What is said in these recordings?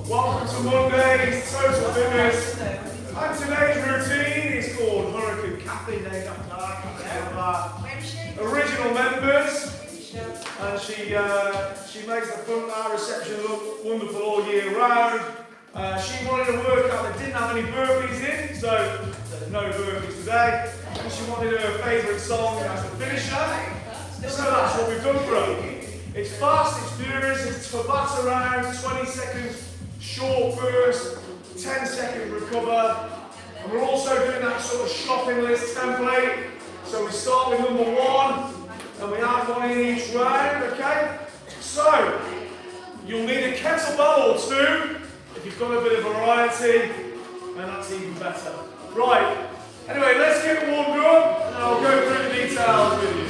Welcome to Monday's Total Fitness. And today's routine is called Hurricane Kathy, named after one of our original members. And she makes the front bar reception look wonderful all year round. She wanted a workout that didn't have any burpees in, so there's no burpees today. And she wanted her favourite song as the finisher. So that's what we've done for her. It's fast, it's furious, it's for bats around, 20 seconds short burst, 10 second recover. And we're also doing that sort of shopping list template. So we start with number 1, and we add 1 in each round, okay? So, you'll need a kettlebell or 2, if you've got a bit of variety, and that's even better. Right, anyway, let's get warmed up, and I'll go through the details with you.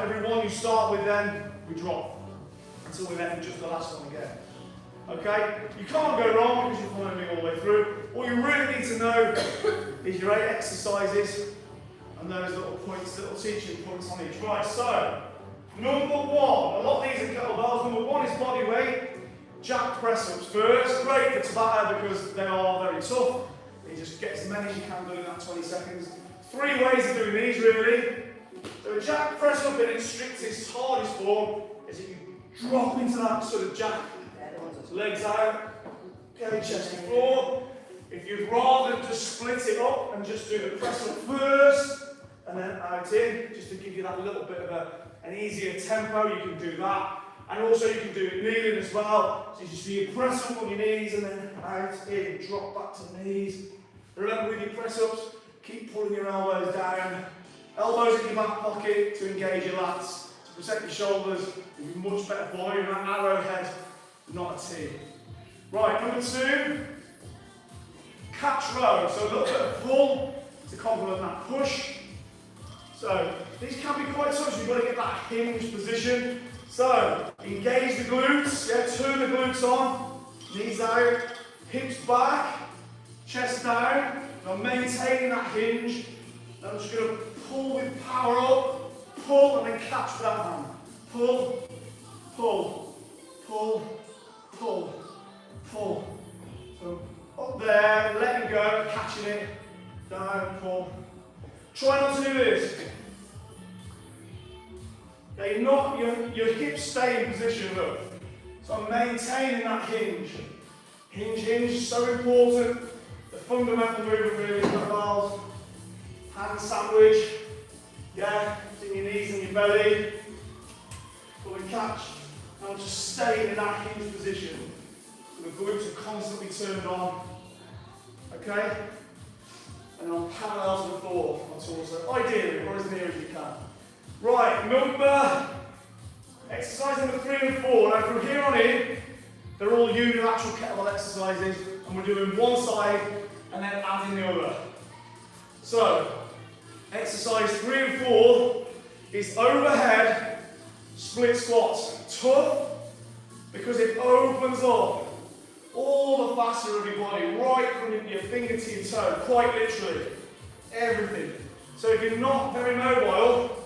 Every one you start with, then we drop until we're left with just the last one again. Okay? You can't go wrong because you're following me all the way through. All you really need to know is your 8 exercises and those little points, little teaching points on each. Right, so number 1, a lot of these are kettlebells. Number 1 is body weight. Jack press ups first. Great for Tabata because they are very tough. You just get as many as you can do in that 20 seconds. 3 ways of doing these really. So a jack press up in its strictest, hardest form is that you drop into that sort of jack, legs out, okay, chest to floor. If you'd rather just split it up and just do the press up first and then out in, just to give you that little bit of an easier tempo, you can do that. And also you can do it kneeling as well. So you just do your press up on your knees and then out in, drop back to the knees. Remember with your press ups, keep pulling your elbows down. Elbows in your back pocket to engage your lats, to protect your shoulders, give you much better volume, that arrowhead, not a T. Right, number 2, catch row. So a little bit of pull to complement that push. So these can be quite tough, so you've got to get that hinge position. So engage the glutes, yeah, turn the glutes on, knees out, hips back, chest down. Now maintaining that hinge. I'm just going to pull with power up, pull and then catch with that hand. Pull, pull, pull, pull, pull. So up there, letting go, catching it, down, pull. Try not to do this. Okay, your hips stay in position, look. So I'm maintaining that hinge. Hinge, hinge, so important. The fundamental movement really, kettlebells. Hand sandwich, yeah, in your knees and your belly. Pull and catch. Now just stay in that hinge position. So the glutes are constantly turned on. Okay? And on parallel to the floor. That's also ideally, or as near as you can. Right, exercise number 3 and 4. Now from here on in, they're all unilateral kettlebell exercises, and we're doing one side and then adding the other. So, exercise 3 and 4 is overhead split squats. Tough because it opens up all the facet of your body, right from your finger to your toe, quite literally, everything. So if you're not very mobile,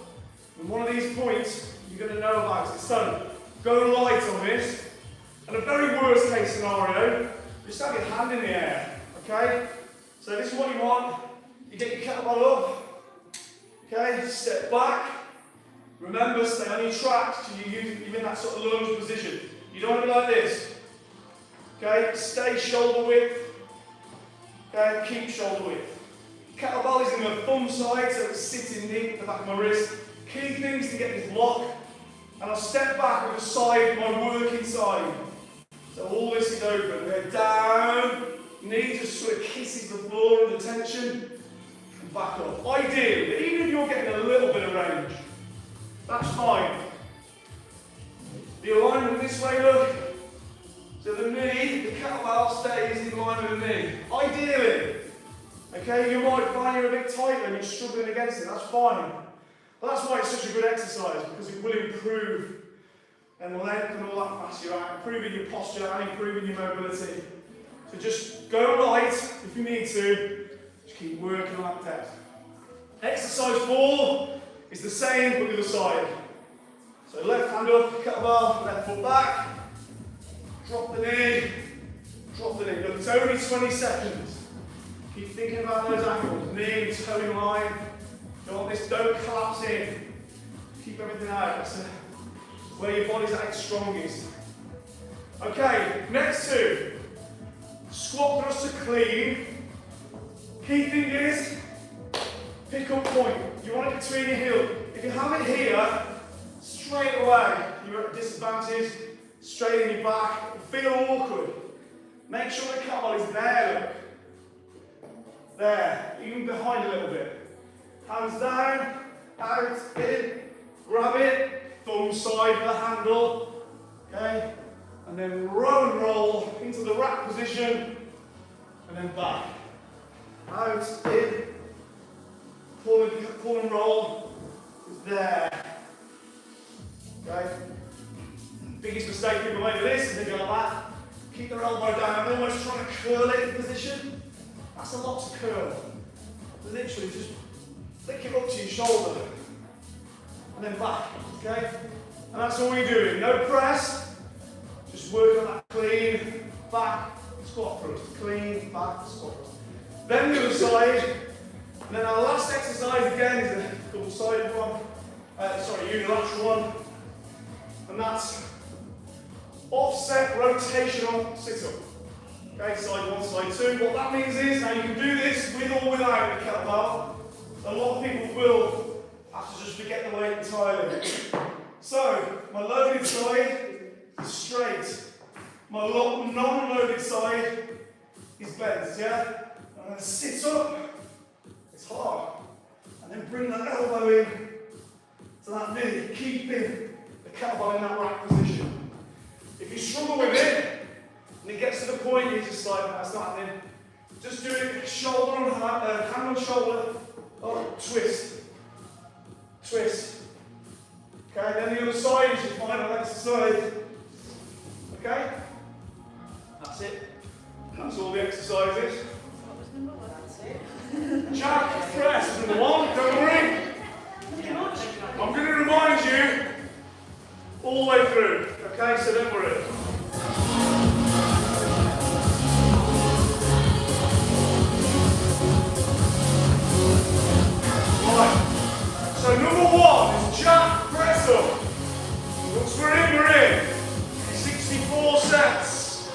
in one of these points, you're going to know about it. So, go light on this, and a very worst case scenario, just have your hand in the air, okay? So this is what you want. You get your kettlebell up, okay, step back. Remember, stay on your tracks till you're in that sort of lunge position. You don't want to be like this, okay? Stay shoulder width, Okay, keep shoulder width. Kettlebell is in the thumb side, so it's sitting deep at the back of my wrist. Key thing is to get this lock, and I'll step back with the side, my working side. So all this is open. We're down, knee just sort of kisses the floor under tension, and back up. Ideally, even if you're getting a little bit of range, that's fine. The alignment this way, look. So the knee, the kettlebell stays in line with the knee. Ideally. Okay, you might find you're a bit tight and you're struggling against it, that's fine. But that's why it's such a good exercise, because it will improve and length and all that fascia, improving your posture and improving your mobility. So just go light if you need to, just keep working on that depth. Exercise 4 is the same but the other side. So left hand up, kettlebell, left foot back, drop the knee, drop the knee. Look, it's only 20 seconds. Keep thinking about those ankles, knee, toe in line. Don't want this, don't collapse in. Keep everything out. That's where your body's at its strongest. Okay, next two. Squat thrust to clean. Key thing is, pick up point. You want it between your heel. If you have it here, straight away, you're at a disadvantage. Straight in your back. Feel awkward. Make sure the kettlebell is there, look. There, even behind a little bit. Hands down, out, in, grab it, thumb side of the handle, okay? And then row and roll into the rack position, and then back. Out, in, pull and roll, is there. Okay? Biggest mistake people make with this is they go like that. Keep their elbow down, they're almost trying to curl it in position. That's a lot to curl. Literally just flick it up to your shoulder and then back, okay? And that's all you're doing. No press, just work on that clean, back, squat thrust. Clean, back, squat thrust. Then the other side, and then our last exercise again is a double-sided one, unilateral one, and that's offset rotational sit-up. Okay, side 1, side 2. What that means is, now you can do this with or without the kettlebell. A lot of people will have to just forget the weight entirely. So, my loaded side is straight. My non-loaded side is bent, yeah? I'm going to sit up, it's hard, and then bring that elbow in to that knee, keeping the kettlebell in that rack position. If you struggle with it, and it gets to the point you're just like, that's not happening. Just do it shoulder on hand on shoulder. Oh, twist. Twist. Okay, then the other side is your final exercise. Okay? That's it. That's all the exercises. Jack press is number 1, don't worry. I'm going to remind you all the way through. Okay, so don't worry. So number 1 is jack press up. Once we're in. 64 sets.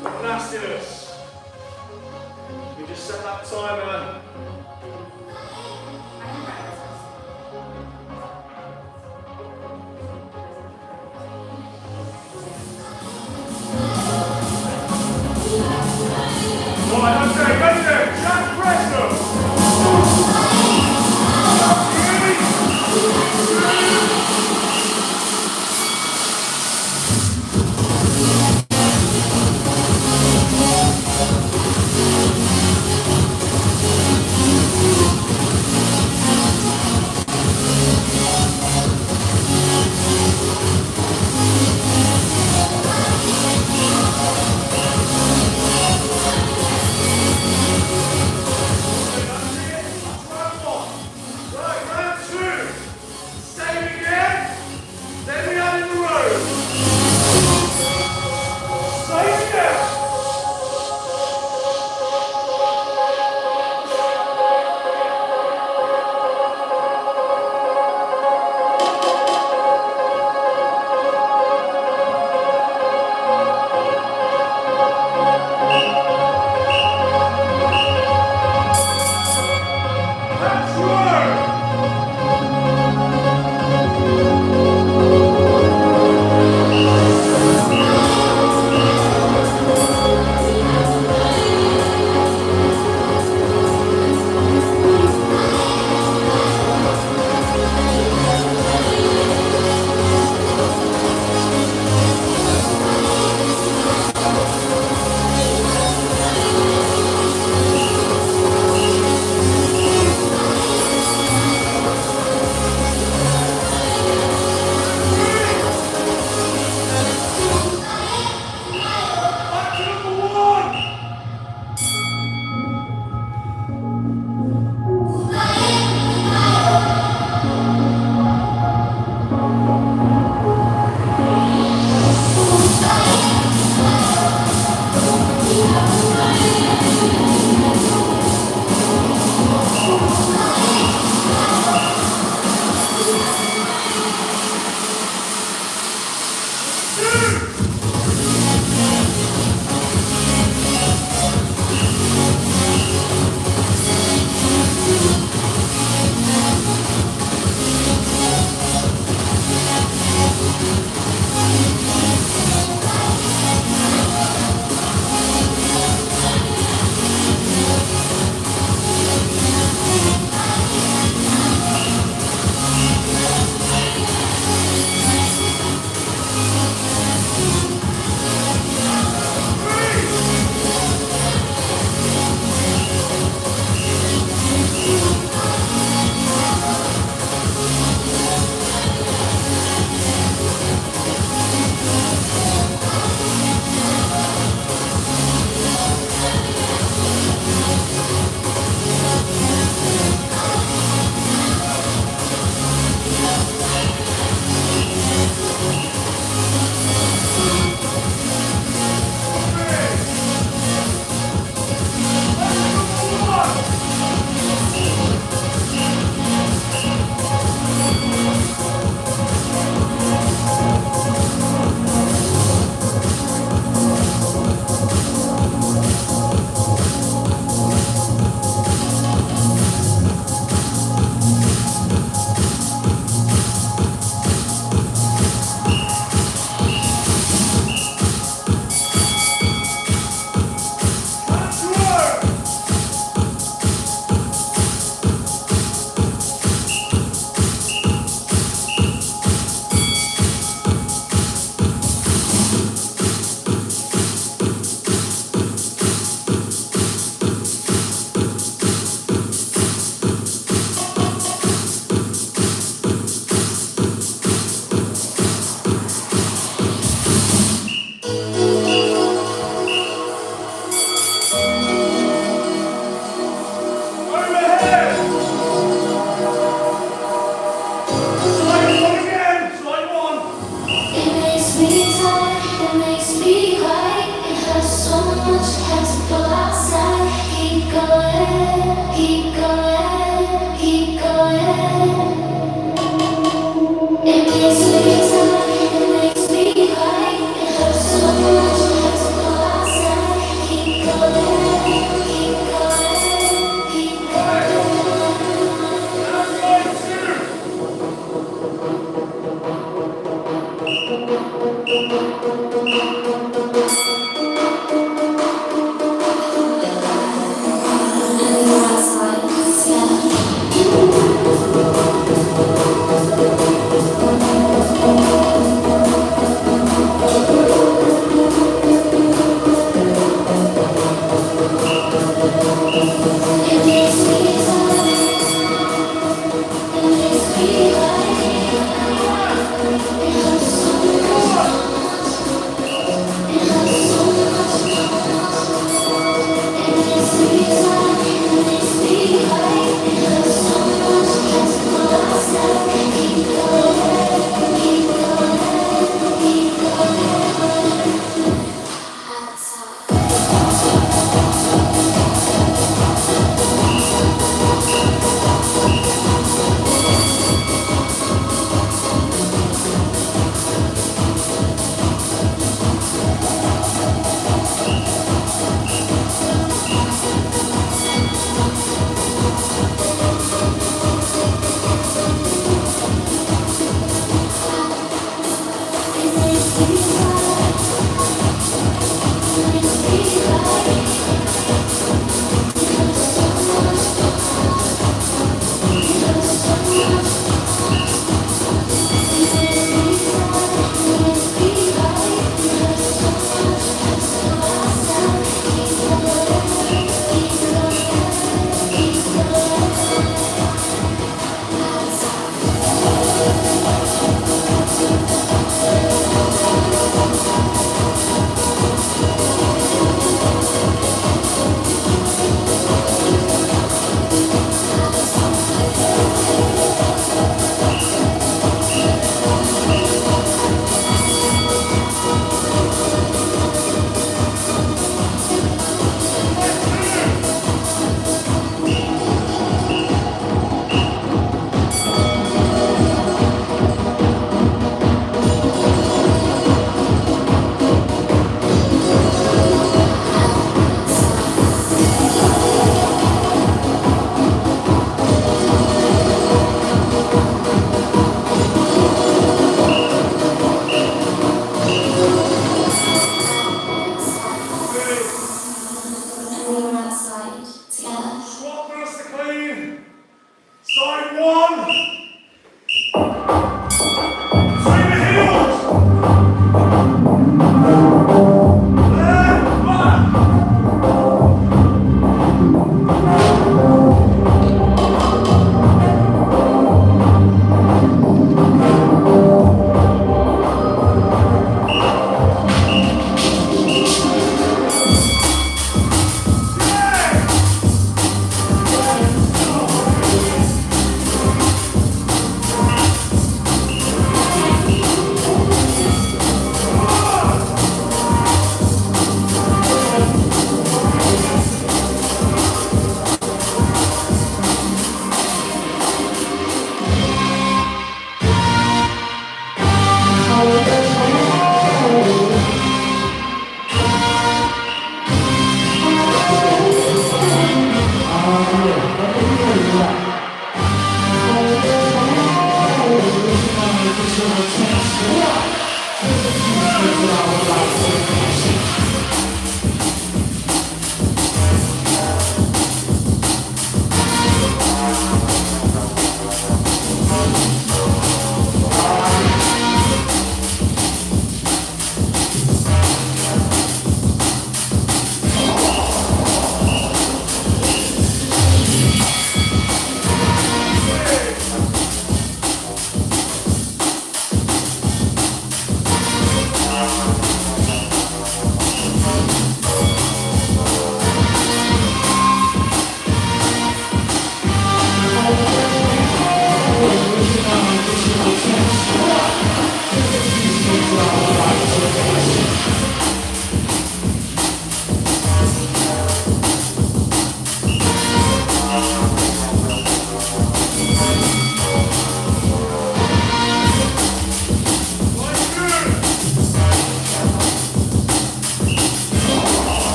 Nastiness. You just set that timer. Right, okay, ready there. Jack press up.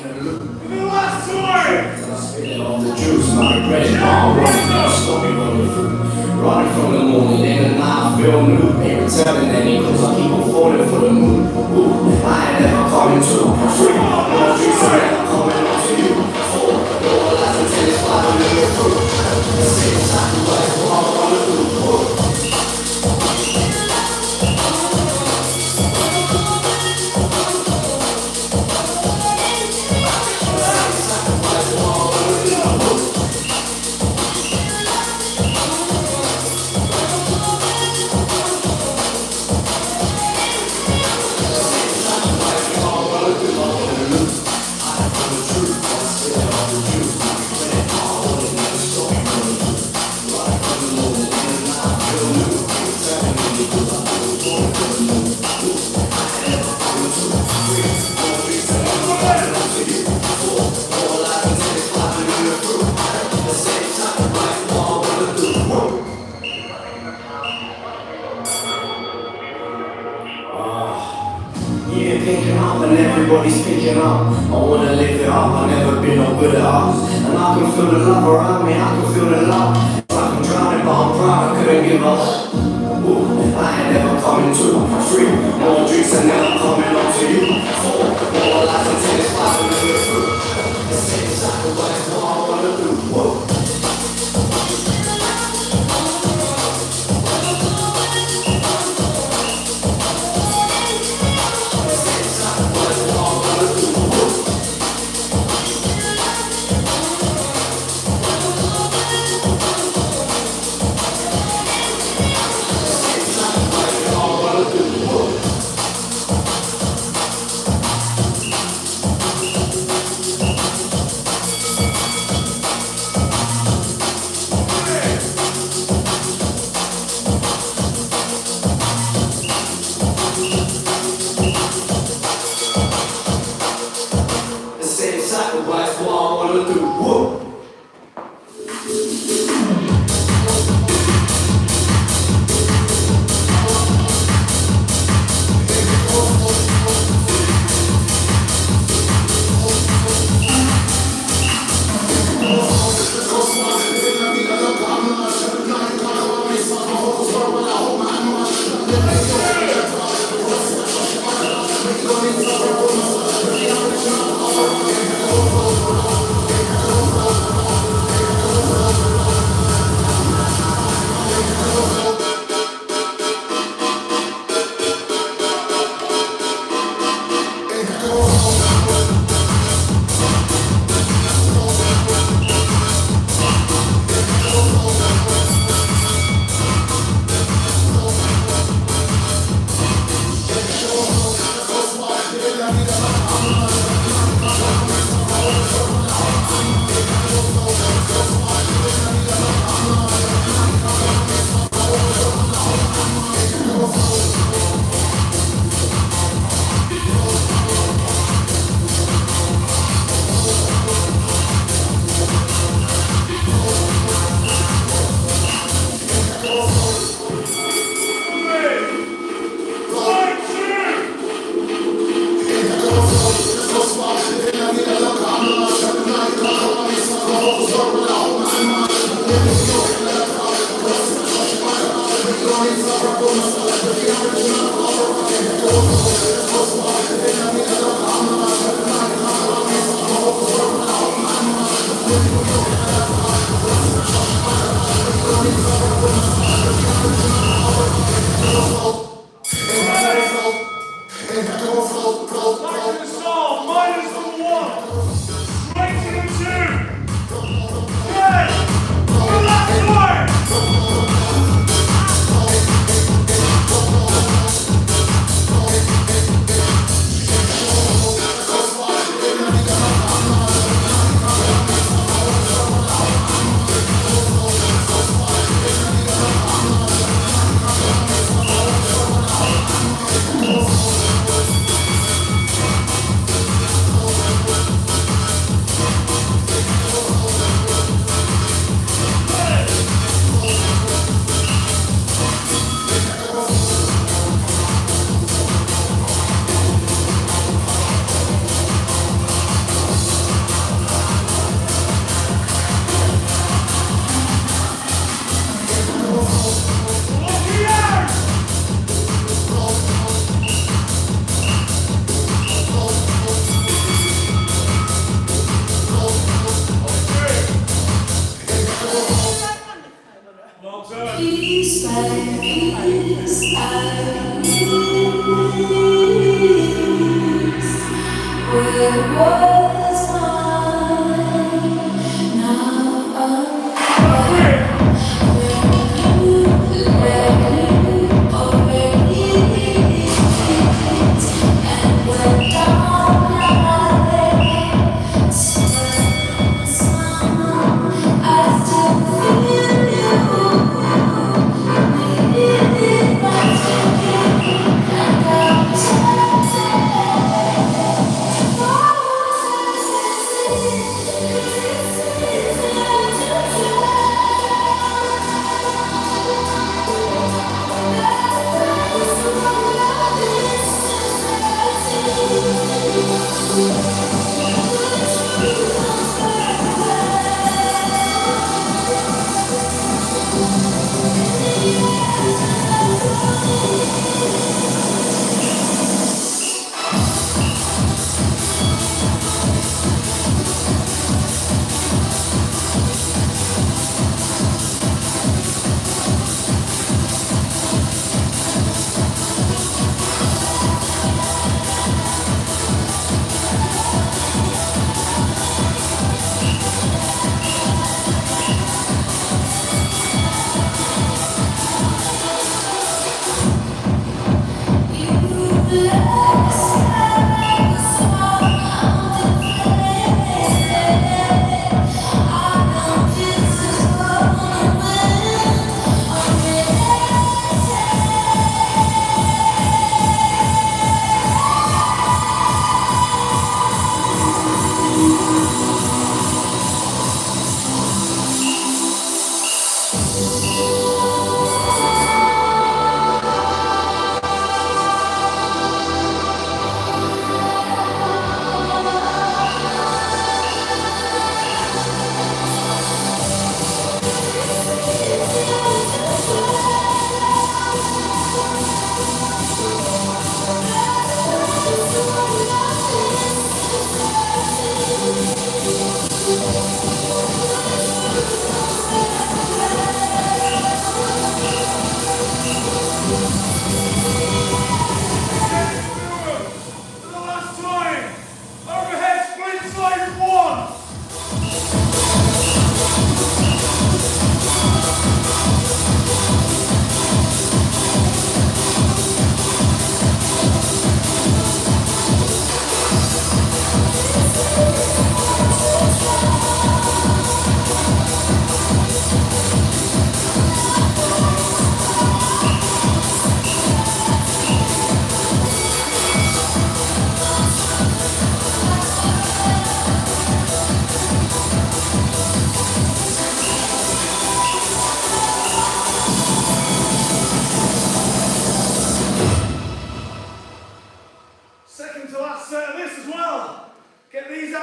And the last time. I spit it off the juice and I regret it. I'm running, stop me running through. Running from the morning, in the night I feel new. Ain't returning any cause I keep on falling for the moon. Ooh, I ain't never coming to free. No streets are never coming on to you. No lies until it's finally through. The same sacrifice what I wanna do. Yeah, picking up and everybody's picking up. I wanna live it up, I've never been no good at us. And I can feel the love around me, I can feel the love. It's like I'm drowning but I'm proud I couldn't give up. Ooh, I ain't never coming to free. More drinks and then I'm coming on to you. More lies until it's finally through. The same sacrifice what I wanna do. Whoa. Sacrifice what I wanna do. Whoa.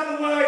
out the way.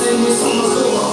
Let me see you through.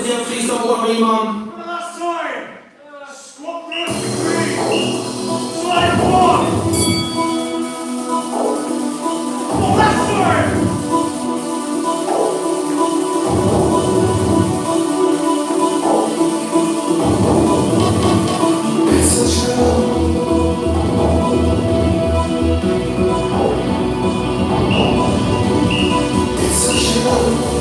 said, yeah, please don't worry, mum. For the last time. Squat thrust degree. Slide one. One last time. It's a show. It's a show.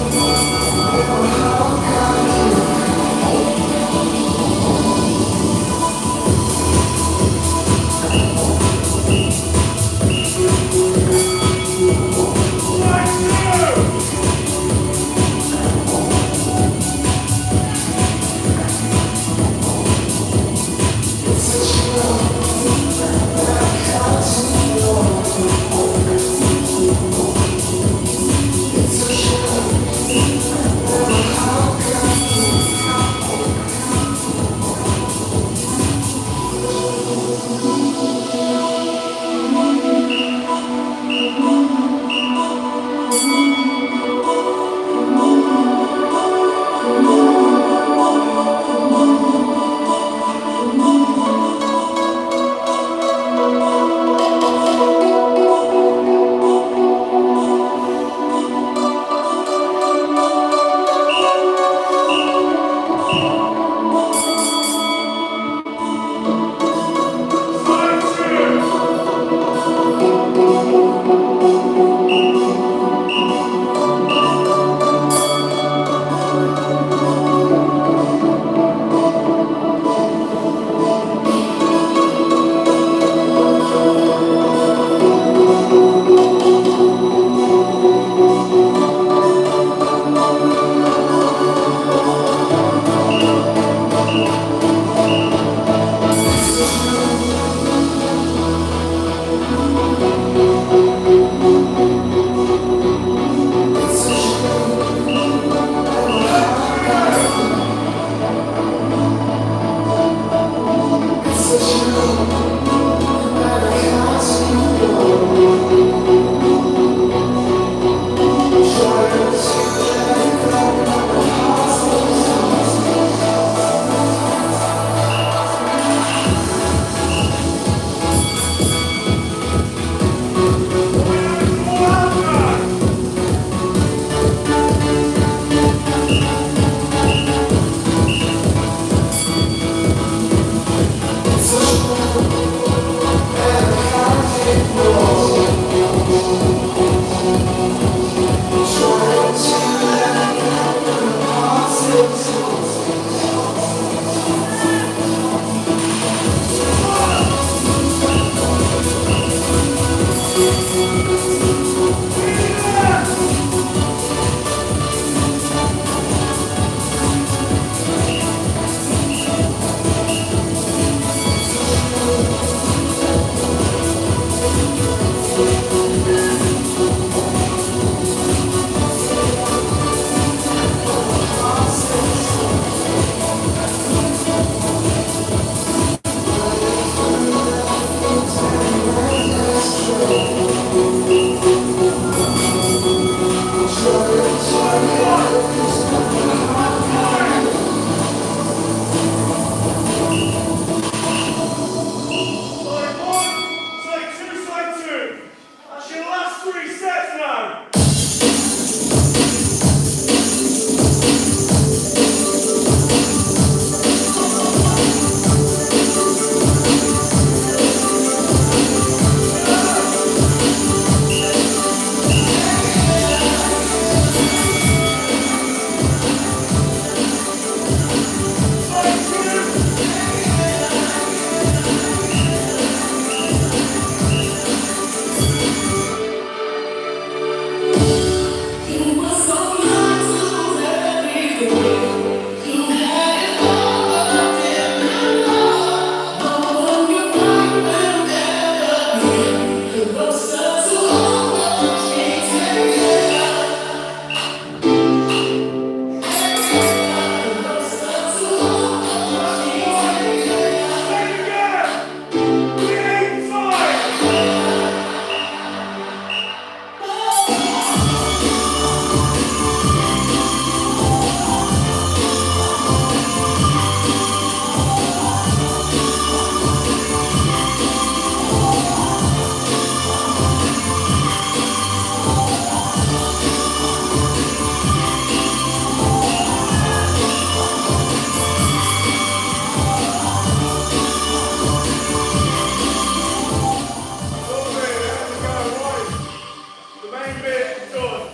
main bit done.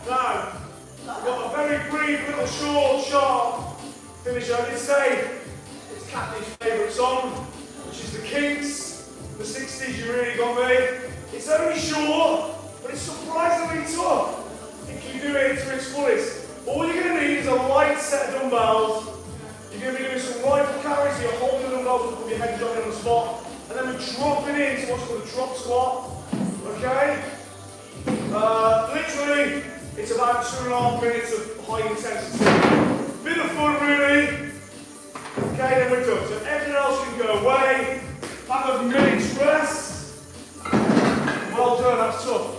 Now, we've got a very brief little short, sharp finisher. I did say it's Kathy's favourite song, which is The Kinks, the 60s, You Really Got Me. It's only short, but it's surprisingly tough if you do it to its fullest. All you're going to need is a light set of dumbbells. You're going to be doing some rifle carries, so you're holding the dumbbells up with your head dropping on the spot, and then we're dropping into what's called a drop squat. Okay? Literally, it's about 2.5 minutes of high intensity. Bit of fun, really. Okay, then we're done. So everything else can go away. Have a minute's rest. Well done, that's tough.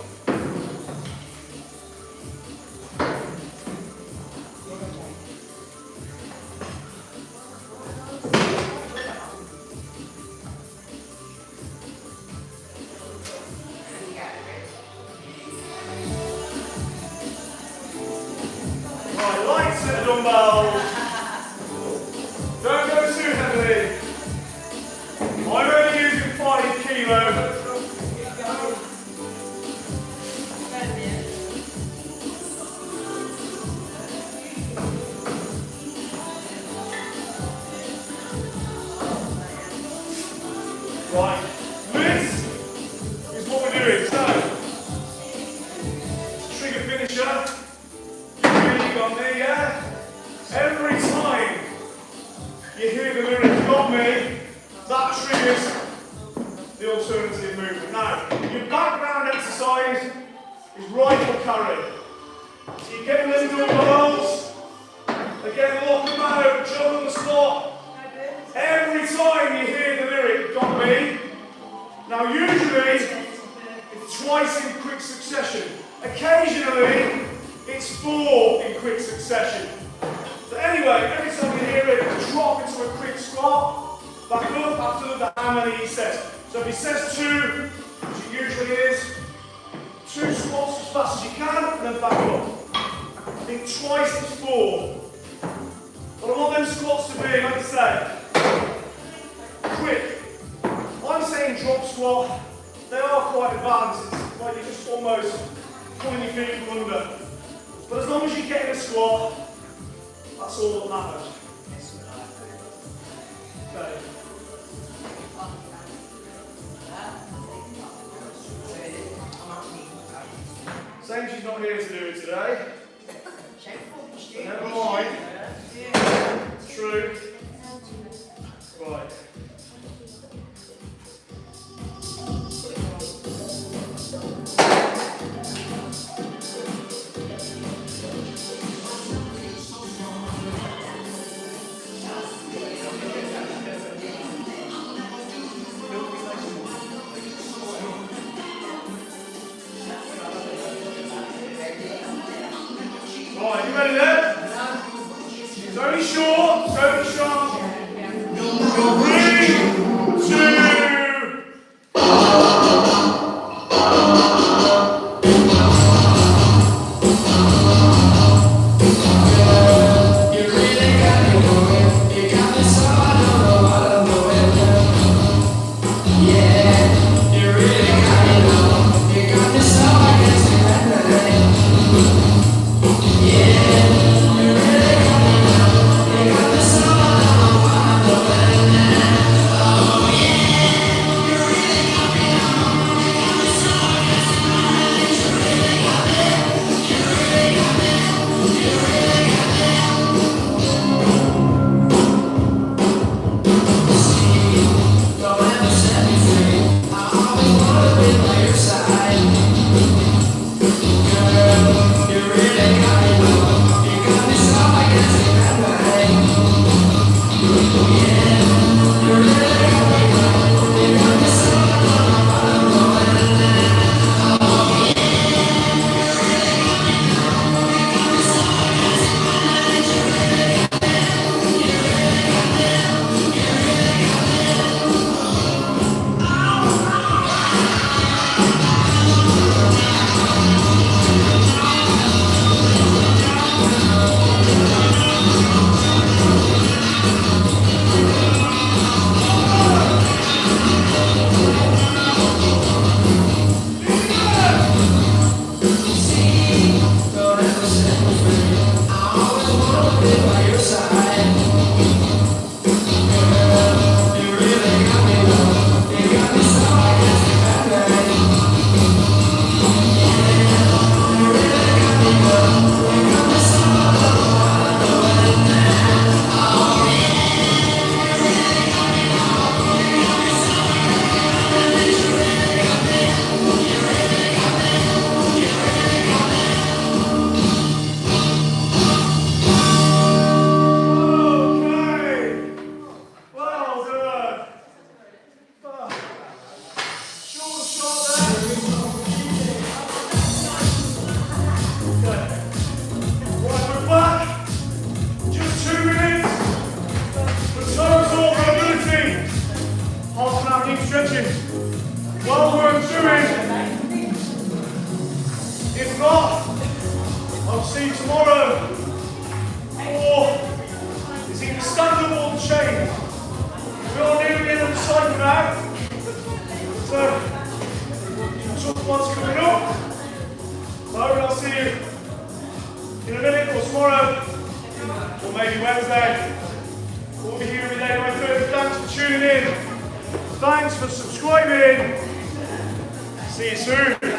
Right, light set of dumbbells. Don't go too heavily. I'm only using 5 kilos. Right, this is what we're doing. So, trigger finisher. You really got me, yeah? Every time you hear the lyric, got me, that triggers the alternative movement. Now, your background exercise is rifle carry. So you get them dumbbells, again lock them out, jump on the spot. Every time you hear the lyric, got me. Now usually, it's twice in quick succession. Occasionally, it's 4 in quick succession. So anyway, every time you hear it, drop into a quick squat, back up after the how many he says. So if he says 2, which it usually is, 2 squats as fast as you can, and then back up. I think twice is 4. But I want them squats to be, like I say, quick. I'm saying drop squat, they are quite advanced. It's like you're just almost pulling your feet from under. But as long as you get in a squat, that's all that matters. Okay. Saying she's not here to do it today. Never mind. It's true. Right. Right, you ready then? It's only short, it's only sharp. 3, 2. Yeah. If not, I'll see you tomorrow. Or this understandable change. We are nearly in the cycle now. So, tough one's coming up. So I'll see you in a minute or tomorrow, or maybe Wednesday. We'll be here every day, my friends. Thanks for tuning in. Thanks for subscribing. See you soon.